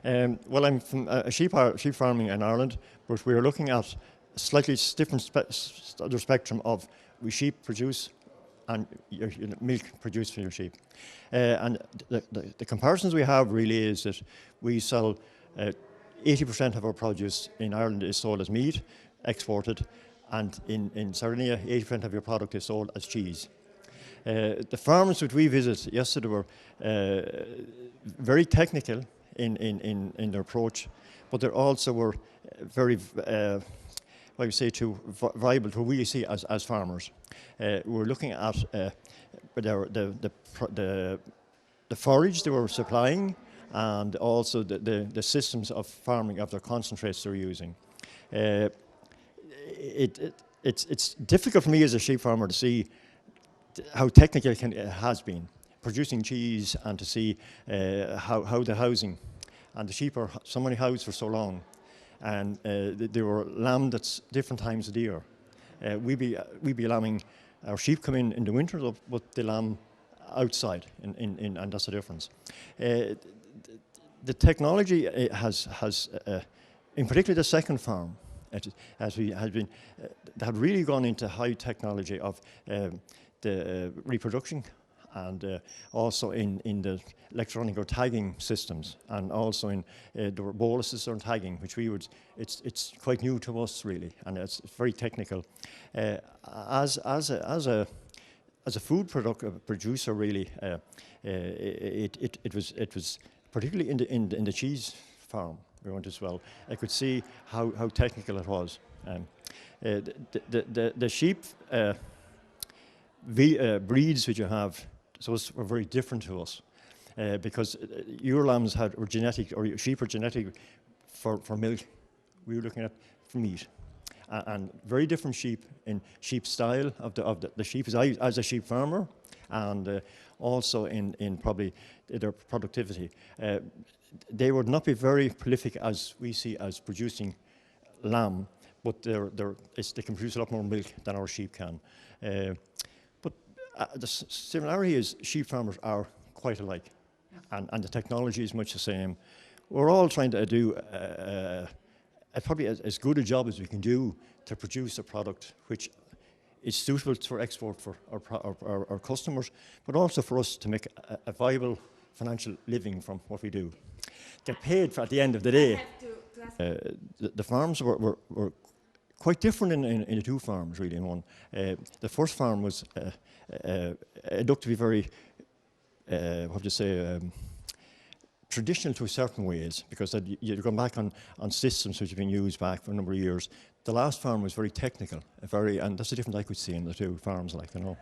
Well, I'm from sheep farming in Ireland, but we're looking at a slightly different other spectrum of we sheep produce and your milk produced from your sheep. And the comparisons we have really is that we sell 80% of our produce in Ireland is sold as meat, exported, and in Sardinia, 80% of your product is sold as cheese. The farms that we visited yesterday were very technical in their approach, but they also were very, what you say, viable to what we see as farmers. We're looking at the forage they were supplying, and also the systems of farming of their concentrates they're using. It's difficult for me as a sheep farmer to see how technical it has been producing cheese, and to see how the housing and the sheep are so many housed for so long, and they were lambed at different times of the year. We be lambing, our sheep come in the winter, but they lamb outside, and that's the difference. The technology has in particular the second farm, they have really gone into high technology of the reproduction, and also in the electronic or tagging systems, and also in the boluses or tagging, which it's quite new to us really, and it's very technical. As a food producer really, it was particularly in the cheese farm we went as well. I could see how technical it was. The sheep breeds which you have, those were very different to us, because your lambs were genetic, or your sheep were genetic for milk. We were looking at for meat, and very different sheep in sheep style of the sheep as a sheep farmer, and also in probably their productivity. They would not be very prolific as we see as producing lamb, but they can produce a lot more milk than our sheep can. But the similarity is sheep farmers are quite alike, and the technology is much the same. We're all trying to do probably as good a job as we can do to produce a product which is suitable for export for our customers, but also for us to make a viable financial living from what we do. Get paid for at the end of the day. The farms were quite different in the two farms, really, in one. The first farm was, it looked to be very, traditional to a certain ways, because you'd gone back on systems which have been used back for a number of years. The last farm was very technical, and that's the difference I could see in the two farms, like, you know.